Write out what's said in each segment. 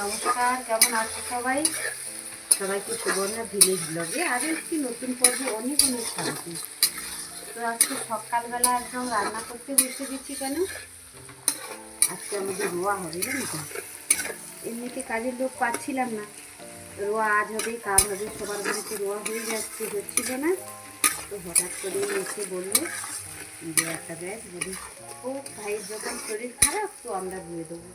নমস্কার, কেমন আছো সবাই? সবাইকে সুবর্ণা ভিলেজ ব্লগে আরও একটি নতুন পর্বে অনেক অনেক স্বাগত। তো আজকে সকালবেলা একদম রান্না করতে বসে গেছি। কেন? আজকে আমাদের রোয়া হবে, জানো তো। এমনিতে কাজের লোক পাচ্ছিলাম না, রোয়া আজ হবে কাল হবে, সবার বাড়িতে রোয়া হচ্ছিল না। তো হঠাৎ করে এসে বললো যে একটা ব্যাগ বলি, ও ভাইয়ের যখন শরীর খারাপ তো আমরা ধুয়ে দেবো।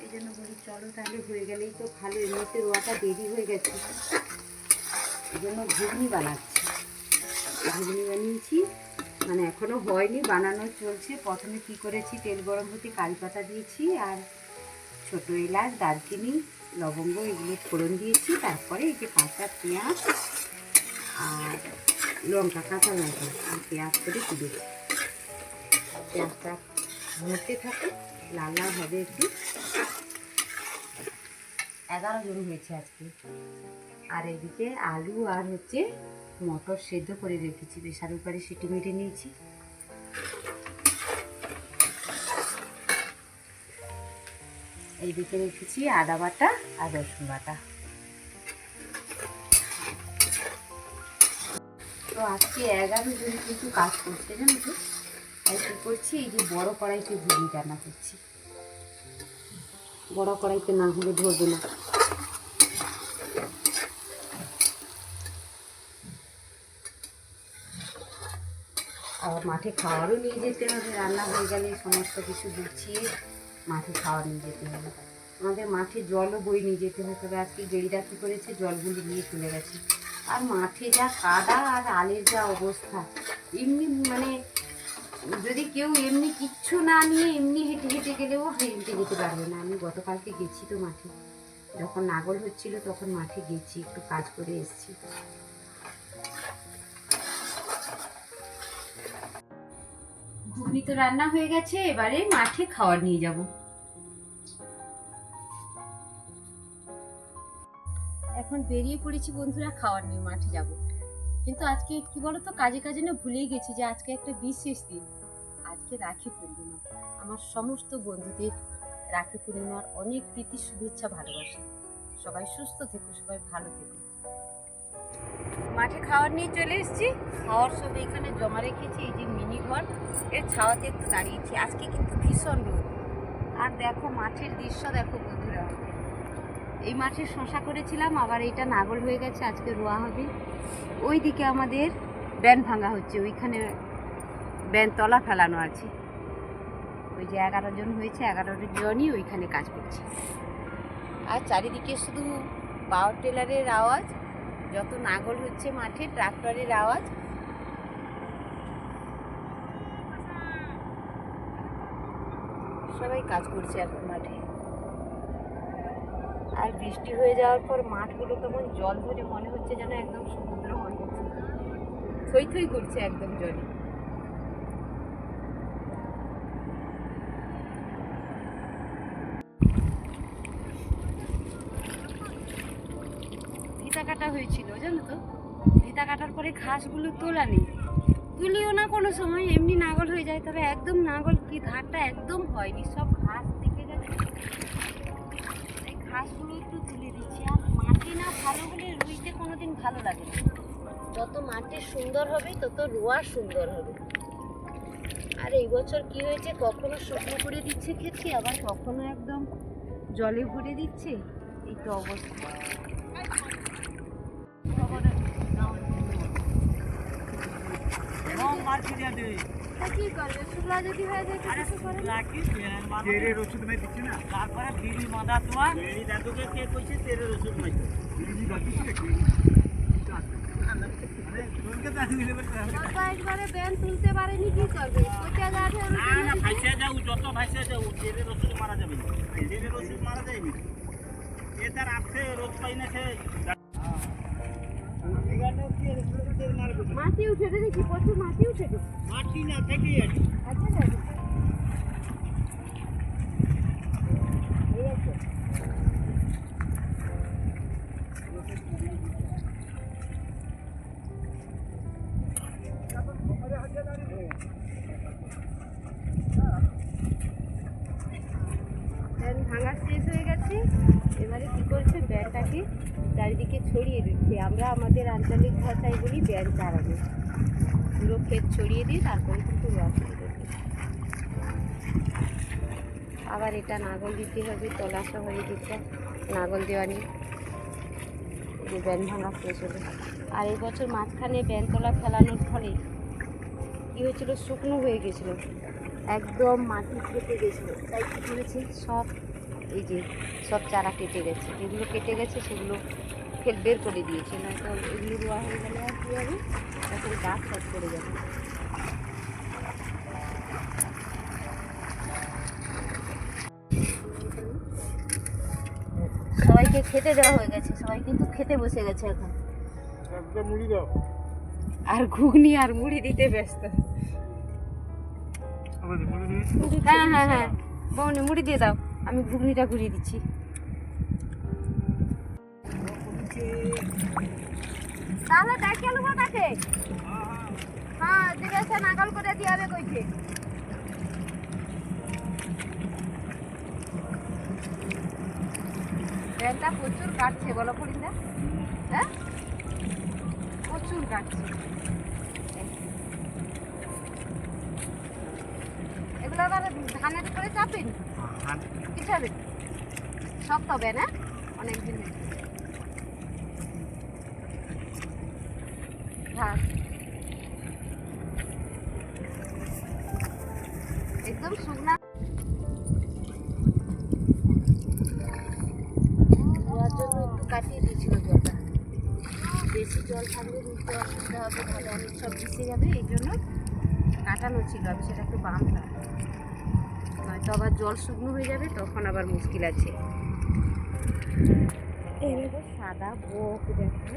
এই জন্য বলি চলো তাহলে, হয়ে গেলেই তো ভালো। এমনিতে রোয়াটা দেরি হয়ে গেছে, এই জন্য ঘুগনি বানাচ্ছি। ঘুগনি বানিয়েছি, মানে এখনও হয়নি, বানানো চলছে। প্রথমে কী করেছি, তেল গরম হতে কারি পাতা দিয়েছি আর ছোটো এলাচ, দারচিনি, লবঙ্গ এগুলো ফোড়ন দিয়েছি। তারপরে এই যে কাঁচা পেঁয়াজ আর লঙ্কা, কাঁচা লঙ্কা আর পেঁয়াজ করে তুলেছি। পেঁয়াজটা ভরতে থাকে, লাল লাল হবে একটু। 11 জন হয়েছে আজকে। আর এদিকে আলু আর মটর সেদ্ধ করে রেখেছি, প্রেসার কুকারে সিটি মেরে নিয়েছি। এইদিকে রেখেছি আদা বাটা আর রসুন বাটা। তো আজকে 11 জন কিন্তু কাজ করছে, জানো তো। তাই কী করছি, এই যে বড় কড়াইতে ঘুগনি রান্না করছি। বড় কড়াইতে না হলে ধরবে না। আবার মাঠে খাওয়ারও নিয়ে যেতে হবে, রান্না হয়ে গেলে সমস্ত কিছু গুছিয়ে মাঠে খাওয়া নিয়ে যেতে হবে। আমাদের মাঠে জলও বই নিয়ে যেতে হবে, তবে আজকে গেড়িরা কী করেছে, জলগুলি নিয়ে চলে গেছে। আর মাঠে যা কাদা আর আলের যা অবস্থা, এমনি মানে যদি কেউ এমনি কিচ্ছু না নিয়ে এমনি হেঁটে হেঁটে গেলেও হেঁটে যেতে পারবে না। আমি গতকালকে গেছি তো মাঠে, যখন নাগল হচ্ছিল তখন মাঠে গেছি, একটু কাজ করে এসেছি। ঘুগনি তো রান্না হয়ে গেছে, এবারে মাঠে খাবার নিয়ে যাব। এখন বেরিয়ে পড়েছি বন্ধুরা, খাবার নিয়ে মাঠে যাব। কিন্তু আজকে কি বলতো, কাজে কাজে না ভুলেই গেছি যে আজকে একটা বিশেষ দিন। আজকে রাখি পূর্ণিমা। আমার সমস্ত বন্ধুদের রাখি পূর্ণিমার অনেক প্রীতি, শুভেচ্ছা, ভালোবাসা। সবাই সুস্থ থেকো, সবাই ভালো থেকো। মাঠে খাবার নিয়ে চলে এসেছি। খাওয়ার সব এখানে জমা রেখেছি, এই যে মিনি ঘর, এর ছাওয়াতে একটু দাঁড়িয়েছি। আজকে কিন্তু ভীষণ রোদ। আর দেখো মাঠের দৃশ্য দেখো বন্ধুরা, এই মাঠে শশা করেছিলাম, আবার এটা নাগল হয়ে গেছে, আজকে রোয়া হবে। ওই দিকে আমাদের ব্যান ভাঙা হচ্ছে, ওইখানে ব্যান তলা ফেলানো আছে। ওই যে 11 জন হয়েছে, 11 জনই ওইখানে কাজ করছে। আর চারিদিকে শুধু পাওয়ার টেলারের আওয়াজ, যত নাগল হচ্ছে মাঠে ট্রাক্টরের আওয়াজ। সবাই কাজ করছে এখন মাঠে। আর বৃষ্টি হয়ে যাওয়ার পর মাঠগুলো কেমন জল ধরে, মনে হচ্ছে যেন একদম সমুদ্র হয়ে গেছে, থই থই করছে একদম জলে। ভিতা কাটা হয়েছিল, জানো তো। ভিতা কাটার পরে ঘাসগুলো তোলা নেই, তুলিও না কোনো সময়, এমনি নাগল হয়ে যায়। তবে একদম নাগল কি ধারটা একদম হয়নি, সব ঘাস থেকে গেছে। এই ঘাসগুলো একটু তুলে দিচ্ছি। আর মাটি না ভালো হলে রুইতে কোনোদিন ভালো লাগে না। যত মাটি সুন্দর হবে তত রোয়া সুন্দর হবে। আর এই বছর কি হয়েছে, কখনো শুকনো করে দিচ্ছে ক্ষেতটি, আবার কখনো একদম জলে ভরে দিচ্ছে। এই তো অবস্থা। কি করবে, শুকলা যদি হয়ে যায় কিছু করে না। তেরের ওষুধ মেয়ে দিচ্ছে না, তারপরে বিড়ি মাদা তোমার বিড়ি দাদুকে কে কইছে তেরের ওষুধ মাইছে বিড়ি দাদুকে একবারে ব্যান তুলতে পারেনি, কি করবে? না ভাইসে যাও, যত ভাইসে যাও, তেরের ওষুধ মারা যাবে না। তেরের ওষুধ মারা যায়নি, এ তার আছে রোজ পাই না। সে মাটি উঠে দেখি, প্রচুর মাটি উঠে গেছে। মাটি না থেকে আছে। আচ্ছা এই আছে। ভাঙা শেষ হয়ে গেছে, এবারে কী করছে, ব্যানটাকে চারিদিকে ছড়িয়ে দিচ্ছে। আমরা আমাদের আঞ্চলিক ভাষায় বলি ব্যান চারানো। পুরো ক্ষেত ছড়িয়ে দিয়ে তারপরে কিন্তু রোয়া শুরু করবে। আবার এটা নাগল দিতে হবে, তলা সহ এই দিকটা নাগল দেওয়া নেই, যে ব্যান ভাঙা শেষ হলো। আর এই বছর মাঝখানে ব্যানতলা ফেলানোর ফলে কী হয়েছিল, শুকনো হয়ে গেছিলো, একদম মাটি কেটে গেছিলো। তাই কী করেছে, সব এই যে সব চারা কেটে গেছে, যেগুলো কেটে গেছে সেগুলো বের করে দিয়েছে। নয়তো এগুলো রোয়া হয়ে গেলে আর কী হবে, এখন গাছ সব করে যাবে। সবাইকে খেতে দেওয়া হয়ে গেছে, সবাই কিন্তু খেতে বসে গেছে এখন। মুড়ি দাও। আর ঘুগনি আর মুড়ি দিতে ব্যস্ত। হ্যাঁ হ্যাঁ হ্যাঁ, বউনি মুড়ি দিয়ে দাও, আমি ঘুগনিটা ঘুরিয়ে দিচ্ছি। তাহলে দেখে নেবো তাকে। হ্যাঁ জিজ্ঞাসা নাগাল করে দিয়ে হবে কইছে। ব্যানটা প্রচুর কাটছে বলো ফরিদা, হ্যাঁ প্রচুর কাটছে। এগুলো আবার ধানের উপরে চাপেন কিছু হবে, শক্ত হবে না অনেক দিন। ঘাস একদম শুকনা ধোয়ার জন্য একটু কাটিয়ে দিয়েছিল জলটা। বেশি জল থাকলে নিতে অসুবিধা হবে, তাহলে অনেক সব ভিজে যাবে, এই জন্য কাটানো ছিল। আমি সেটা একটু বাঁধলাম, নয়তো আবার জল শুকনো হয়ে যাবে, তখন আবার মুশকিল আছে। এরকম সাদা বক দেখো,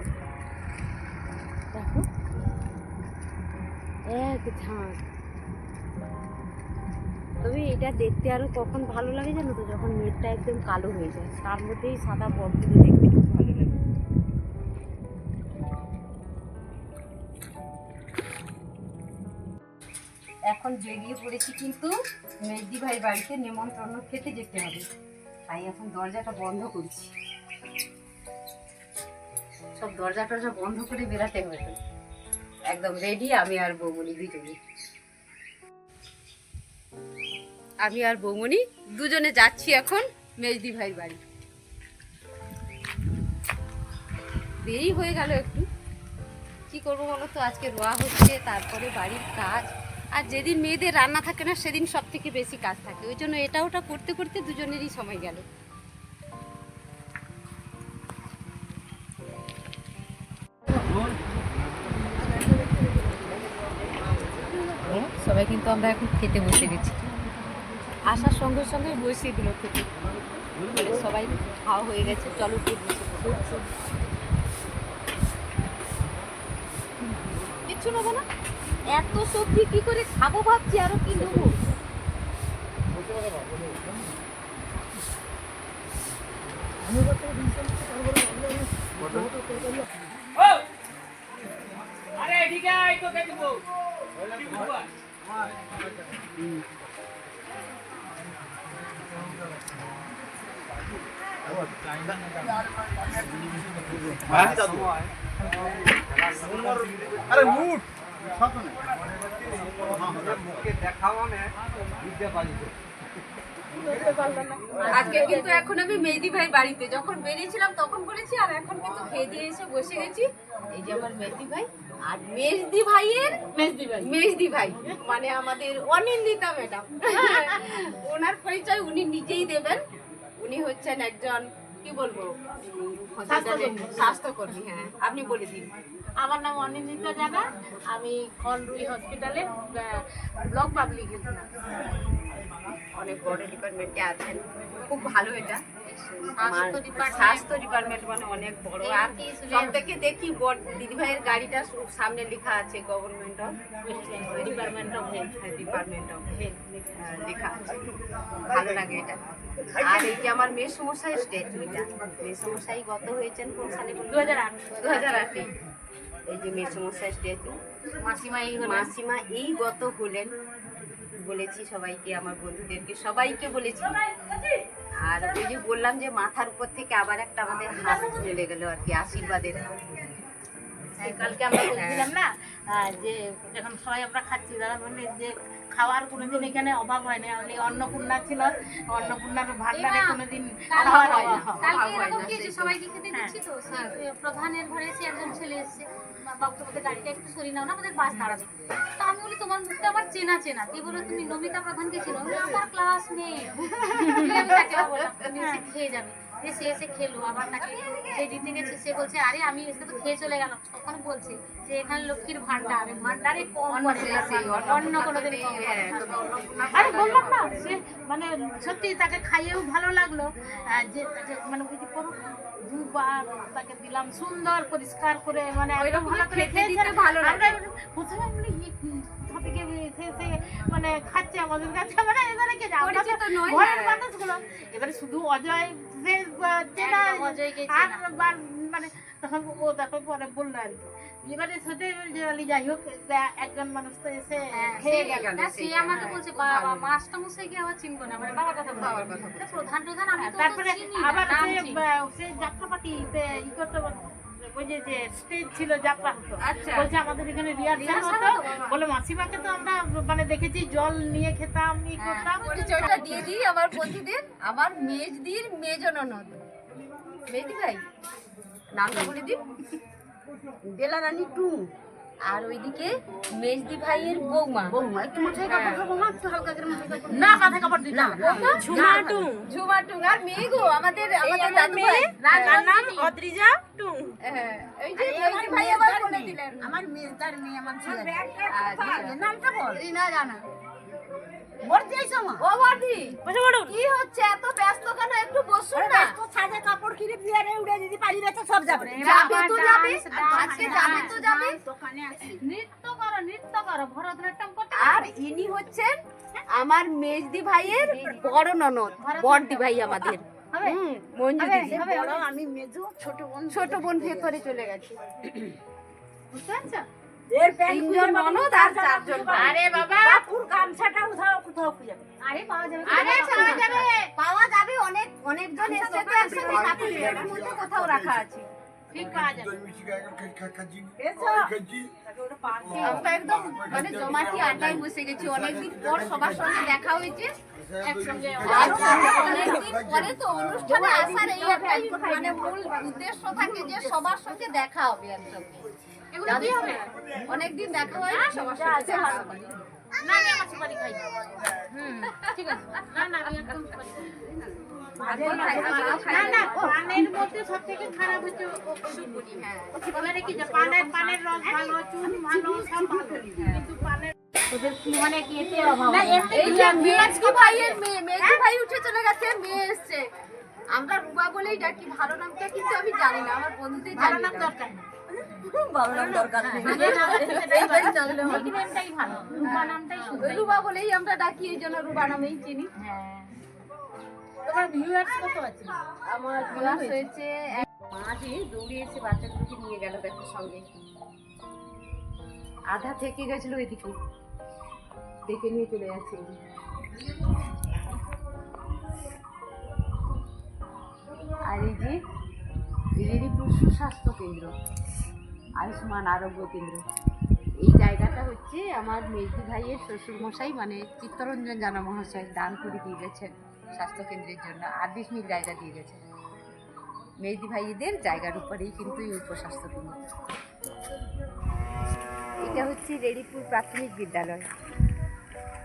দেখো এক ঝাঁক। তবে এটা দেখতে আরো কখন ভালো লাগে জানো তো, যখন মেঘটা একদম কালো হয়ে যায়, তার মধ্যেই সাদা বকগুলো দেখতে খুব ভালো লাগে। এখন বেরিয়ে পড়েছি কিন্তু মেজদি ভাই বাড়িতে নেমন্ত্রণ খেতে যেতে হবে, তাই এখন দরজাটা বন্ধ করছি। সব দরজা টরজা বন্ধ করে বেরাতে হবে তো। একদম রেডি আমি আর বৌমনি দুজনে। আমি আর বৌমনি দুজনে যাচ্ছি এখন মেজদি ভাই বাড়ি। দেরি হয়ে গেল একটু, কি করবো বলো তো, আজকে রোয়া হচ্ছে, তারপরে বাড়ির কাজ, আর যেদিন মেয়েদের রান্না থাকে না সেদিন সব থেকে বেশি কাজ থাকে, ওই জন্য এটা ওটা করতে করতে দুজনেরই সময় গেল। সবাই কিন্তু আমরা এখন খেতে বসে গেছি, আসার সঙ্গে সঙ্গে বসিয়ে দিল খেতে। সবাই খাওয়া হয়ে গেছে, চলো কিচ্ছু নেবো না, এত সবজি কি করে খাবো ভাবছি, আরো কি নেবো। আরে মুট আজকে কিন্তু এখন আমি মেজদি ভাই বাড়িতে, যখন বেরিয়েছিলাম তখন বলেছি, আর এখন কিন্তু খেয়ে দিয়ে এসে বসে গেছি। এই যে আমার মেজদি ভাই, আর মেজদি ভাইয়ের মেজদি ভাই মানে আমাদের অনিন্দিতা ম্যাডাম, ওনার পরিচয় উনি নিজেই দেবেন। উনি হচ্ছেন একজন কি বলবো স্বাস্থ্যকর্মী। হ্যাঁ আপনি বলে দিন। আমার নাম অনিন্দিতা জানা, আমি খনরুই হসপিটালে ব্লক পাবলিক হেলথ নার্স। অনেক বড় ডিপার্টমেন্টে আছেন, খুব ভালো এটা। স্বাস্থ্য স্বাস্থ্য ডিপার্টমেন্ট মানে অনেক বড়। আর সব থেকে দেখি দিদিভাইয়ের গাড়িটা সামনে লেখা আছে government of department of health. Department of health লেখা আছে, ভালো লাগে এটা। আর এই যে আমার মেয়ের সমস্যায় স্টেজ, এটা মেয়ের সমস্যায় গত হয়েছেন কোন সালে, 2008। এই যে মেয়ের সমস্যায় স্টেজ মাসিমা এই গত হলেন। বলেছি সবাইকে, আমার বন্ধুদেরকে সবাইকে বলেছি। আর ওই যে বললাম যে মাথার উপর থেকে আবার একটা আমাদের হাত চলে গেল আর কি, আশীর্বাদের হাত। কালকে আমরা বলছিলাম না যে যখন সবাই আমরা খাচ্ছি দাদা বললে যে খাওয়ার কোনোদিন এখানে অভাব হয় না, মানে অন্নপূর্ণা ছিল, অন্নপূর্ণার ভান্ডারে কোনোদিন খাওয়ার অভাব হয় না। কালকে এরকম কি হয়েছে, সবাইকে খেতে দিচ্ছি তো প্রধানের ঘরে এসে একজন ছেলে এসছে, বাবু তোমাদের গাড়িটা একটু সরিয়ে নাও না, আমাদের বাস দাঁড়াবে। তা আমি বলি তোমার মুখটা আমার চেনা চেনা, তুই বলো তুমি নমিতা প্রধানকে চেনো? আমি বলি, আমার ক্লাসমেট। আমি তাকে বললাম তুমি এসে খেয়ে যাবে। সে এসে খেলো, আবার তাকে যে দিতে গেছে সে বলছে আরে আমি এসে তো খেয়ে চলে গেলাম। তখন বলছে যে এখানে লক্ষ্মীর ভান্ডার, ভান্ডারে কম করে অন্য কোনোদিন কম করে। আরে বললাম না সে মানে সত্যি তাকে খাইয়েও ভালো লাগলো, যে তাকে মানে ওই যে পুরো দুবার তাকে দিলাম সুন্দর পরিষ্কার করে, মানে একদম ভালো করে খেতে ভালো লাগে। প্রথমে বলি কোথা থেকে এসে মানে খাচ্ছে আমাদের কাছে, মানে এবারে কে যাও ঘরের মানুষগুলো, এবারে শুধু অজয় চেনা অজয়কে আর মানে তখন ও দেখো পরে বললো আর কি। এবারে সেটা যাই হোক একজন মানুষ তো এসে খেয়ে গেল। সে আমাকে বলছে বাবা মাছটা মুছে গিয়ে আবার চিনবো না, মানে বাবার কথা বলছে প্রধান প্রধান আমি তো তারপরে চিনি আবার না, সে যাত্রাপাতিতে ই করতে ওই যে স্টেজ ছিল, যাত্রা হতো, বলছে আমাদের এখানে রিহার্সাল হতো, বলে মাসিমাকে তো আমরা মানে দেখেছি জল নিয়ে খেতাম, ই করতাম। পরিচয়টা দিয়ে দিই আমার বন্ধুদের। আমার মেজদির মেজ ননদ মেজদি ভাই, নামটা বলে দিন, বেলারানী টু। আর ওইদিকে মেজদি ভাইয়ের বৌমা, একটু মাথায় কাপড় খাবো মা, একটু হালকা করে মাথায় কাপড় না মাথায় কাপড় দিই না, ঝুমা টু, ঝুমা টু। আর মেয়ে গো আমাদের দাদু ভাই, রাজার নাম অদ্রিজা টুং। হ্যাঁ এই যে মেজদি ভাই আবার বলে দিলেন আমার মেয়ে, তার মেয়ে আমার ছেলে। নামটা বল। রিনা জানা। বর্দি আইছো মা? ও বর্দি কি হচ্ছে, এত ব্যস্ত কেন? একটু বসুন না। তো ছাদে কাপড় কিনে বিয়ারে উড়ে দিদি পারি না তো সব যাবে। যাবে তো যাবে, আজকে যাবে তো যাবে। নৃত্য করো ভরতনাট্যম করতে। আর ইনি হচ্ছেন আমার মেজদি ভাইয়ের বড় ননদ, বড়দি ভাই আমাদের। মঞ্জু দিদি। আমি মেজো, ছোট বোন ভেতরে চলে গেছে। বুঝতে পারছো? এর তিনজন ননদ আর চারজন ভাই। আরে বাবা পুর গামছাটা উঠাও, কোথাও খুঁজে পাবে। আরে পাওয়া যাবে, আরে পাওয়া যাবে। পাওয়া যাবে, অনেকজন এসেছে তো একসাথে কাপড়ের মধ্যে কোথাও রাখা আছে। ঠিক পাওয়া যাবে। আমরা একদম মানে জমাটি আড্ডায় বসে গেছি, অনেকদিন পর সবার সঙ্গে দেখা হয়েছে। একসঙ্গে আর অনেকদিন পরে তো অনুষ্ঠানে আসার এই একটাই মানে মূল উদ্দেশ্য থাকে যে সবার সঙ্গে দেখা হবে একসঙ্গে। এগুলো কি হবে? অনেকদিন দেখা হয় না, সবার সঙ্গে দেখা হবে। না আমি আমার সুপারি খাই না। ঠিক আছে, না না আমি একদম সুপারি খাই না। না না পানের মধ্যে সব থেকে খারাপ হচ্ছে সুপুরি। হ্যাঁ ওখানে কি যে পানের রস ভালো, চুন ভালো, সব ভালো, কিন্তু পানের ওদের কি মানে কি এতে অভাব না। এই যে মেজদি ভাইয়ের মেয়ে, মেজদি ভাই উঠে চলে গেছে, মেয়ে এসছে। আমরা রুবা বলেই ডাকি, ভালো নামটা কিন্তু আমি জানি না, আমার বন্ধুদের ভালো জানি নাম না। দরকার নেই। ভালো নাম দরকার নেই। এই নামটাই ভালো, রূপা নামটাই সুন্দর। রুবা বলেই আমরা ডাকি, এই জন্য রুবা নামেই চিনি। হ্যাঁ তোমার ভিউয়ার্স কত আছে? আমার ক্লাস হয়েছে মাঝে দৌড়ে এসে বাচ্চাগুলোকে নিয়ে গেল দেখো সঙ্গে, আধা থেকে গেছিল এদিকে, দেখে নিয়ে চলে যাচ্ছে। আর এই যে রেডিপুর সুস্বাস্থ্য কেন্দ্র, আয়ুষ্মান আরোগ্য কেন্দ্র, এই জায়গাটা হচ্ছে আমার মেজদি ভাইয়ের শ্বশুরমশাই মানে চিত্তরঞ্জন জানা মহাশয় দান করে দিয়ে গেছেন স্বাস্থ্যকেন্দ্রের জন্য, 28 মিনিট জায়গা দিয়ে গেছেন। মেজদি ভাইদের জায়গার উপরেই কিন্তু এই উপস্বাস্থ্য কেন্দ্র। এটা হচ্ছে রেডিপুর প্রাথমিক বিদ্যালয়,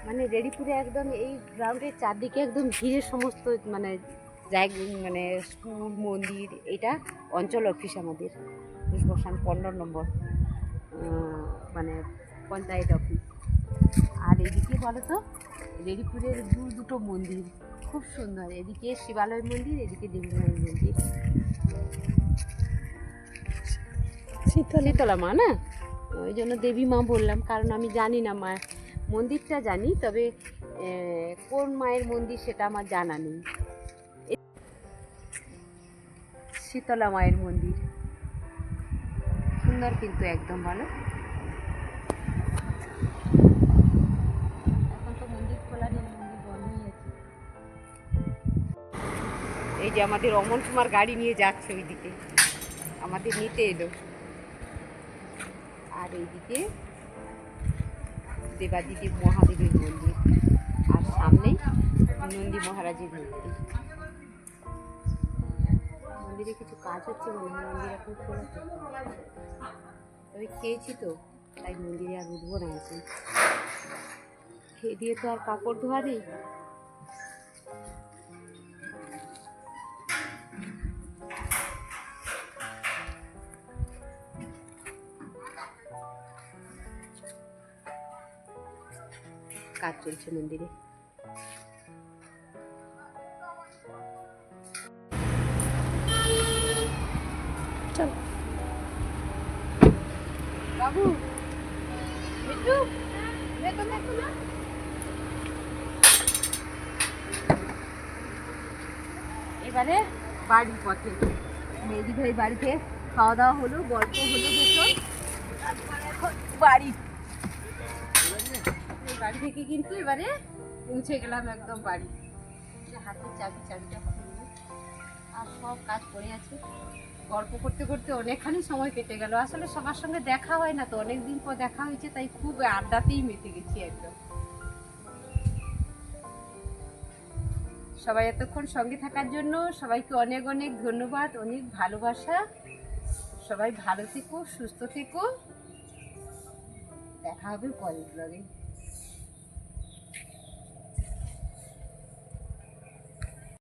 মানে রেডিপুরে একদম এই গ্রাউন্ডের চারদিকে একদম ঘিরে সমস্ত মানে জায়গা, মানে স্কুল, মন্দির। এটা অঞ্চল অফিস আমাদের পুষ্পসান 15 নম্বর মানে পঞ্চায়েত অফিস। আর এদিকে বলো তো রেডিপুরের দুটো মন্দির খুব সুন্দর, এদিকে শিবালয় মন্দির, এদিকে দেবী মায়ের মন্দির, শীতলা মা না, ওই জন্য দেবী মা বললাম, কারণ আমি জানি না মা মন্দিরটা জানি, তবে কোন মায়ের মন্দির সেটা আমার জানা নেই। শীতলা মায়ের মন্দির সুন্দর কিন্তু একদম ভালো। এখন তো মন্দির খোলা নেই, মন্দির বন্ধই আছে। যে আমাদের অমন কুমার গাড়ি নিয়ে যাচ্ছে ওইদিকে, আমাদের নিতে এলো। আর এইদিকে দেবাদিদেব মহাদেবের মন্দির, আর সামনেই নন্দী মহারাজের মূর্তি। মন্দিরে কিছু কাজ হচ্ছে মনে হয়, মন্দির এখন খোলা তো। তবে খেয়েছি তো, তাই মন্দিরে আর উঠবো না এখন। খেয়ে দিয়ে তো আর কাপড় ধোয়া নেই। কাজ চলছে মন্দিরে। চলো বাবু, মিঠু, এবারে বাড়ির পথে। মেহেদি ভাই বাড়িতে খাওয়া দাওয়া হলো, গল্প হলো ভীষণ। তারপরে এখন বাড়ি থেকে কিন্তু এবারে পৌঁছে গেলাম একদম বাড়ি। হাতের চাবিটা খুললো, আর সব কাজ পড়ে আছে। গল্প করতে করতে অনেকখানি সময় কেটে গেল। আসলে সবার সঙ্গে দেখা হয় না তো, অনেকদিন পর দেখা হয়েছে, তাই খুব আড্ডাতেই মেতে গেছি একদম। সবাই এতক্ষণ সঙ্গে থাকার জন্য সবাইকে অনেক অনেক ধন্যবাদ, অনেক ভালোবাসা। সবাই ভালো থেকো, সুস্থ থেকো। দেখা হবে পরের ব্লগে।